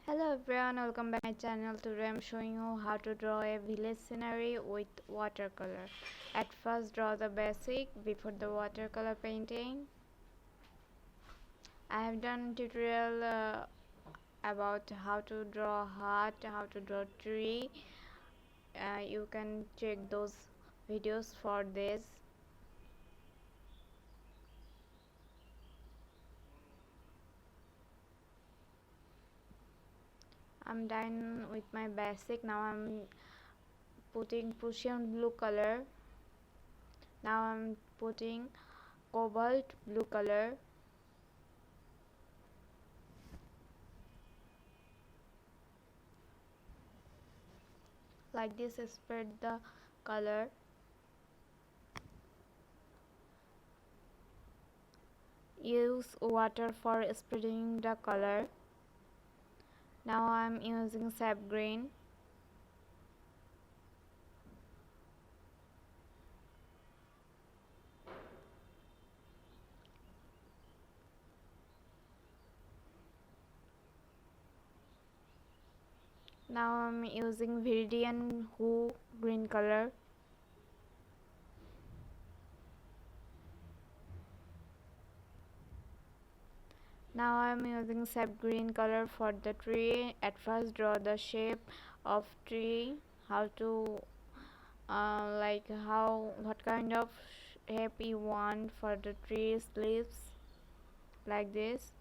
Hello everyone, welcome back to my channel. Today I'm showing you how to draw a village scenery with watercolor. At first draw the basic before the watercolor painting. I have done tutorial about how to draw heart, how to draw tree. You can check those videos for this. I'm done with my basic. Now I'm putting Prussian blue color. Now I'm putting cobalt blue color. Like this, spread the color. Use water for spreading the color. Now I'm using sap green. Now I'm using Viridian Hue green color. Now I'm using sap green color for the tree. At first draw the shape of tree, how to what kind of shape you want for the tree's leaves, like this.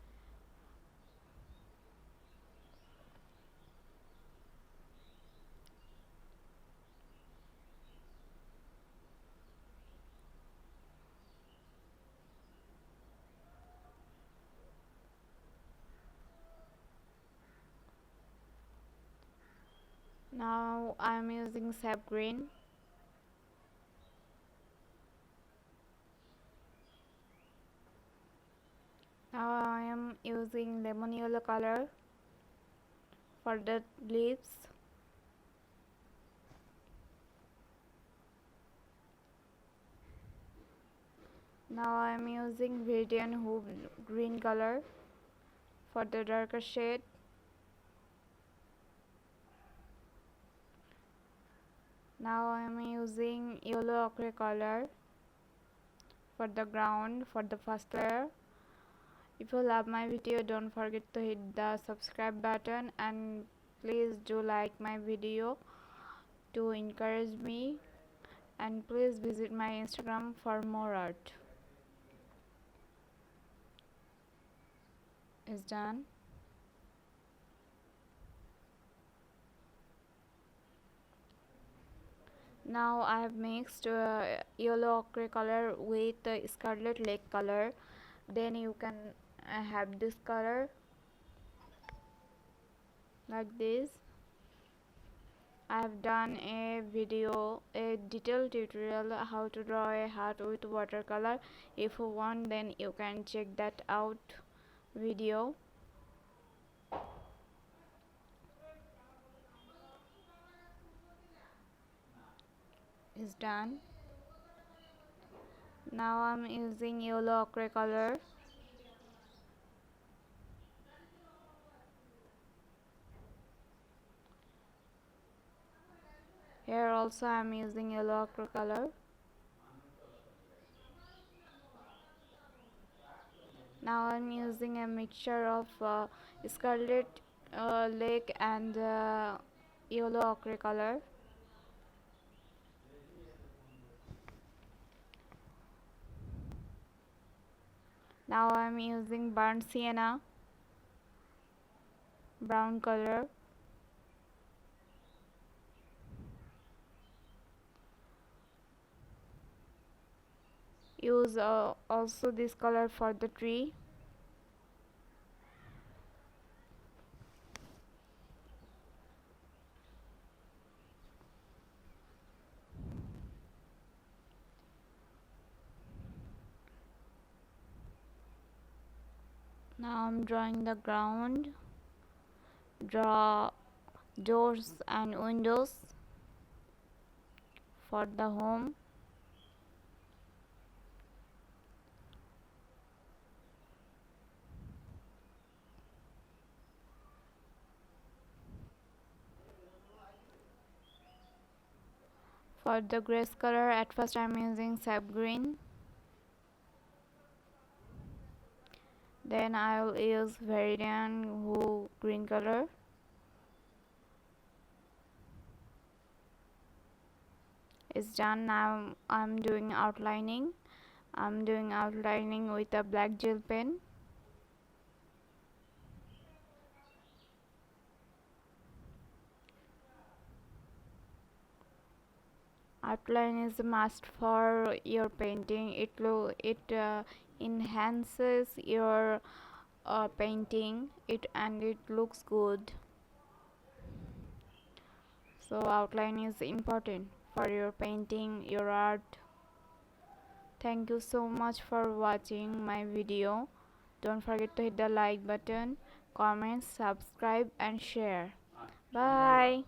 Now I'm using sap green. Now I am using lemon yellow color for the leaves. Now I am using Viridian Hue green color for the darker shade. Now I am using yellow ochre color for the ground, for the first layer. If you love my video, don't forget to hit the subscribe button and please do like my video to encourage me, and please visit my Instagram for more art. It's done. Now I have mixed yellow ochre color with scarlet lake color. Then you can have this color like this. I have done a detailed tutorial how to draw a heart with watercolor. If you want, then you can check that out video. Is done. Now I'm using yellow ochre color. Here also I'm using yellow ochre color. Now I'm using a mixture of scarlet lake and yellow ochre color. Now I'm using burnt sienna brown color. Use also this color for the tree. Now I'm drawing the ground. Draw doors and windows for the home. For the grace color, at first I'm using sap green, then I'll use Veridian Who green color. It's done. Now I'm doing outlining. I'm doing outlining with a black gel pen. Outline is a must for your painting. It enhances your painting and it looks good. So outline is important for your painting, your art. Thank you so much for watching my video. Don't forget to hit the like button, comment, subscribe and share. Bye.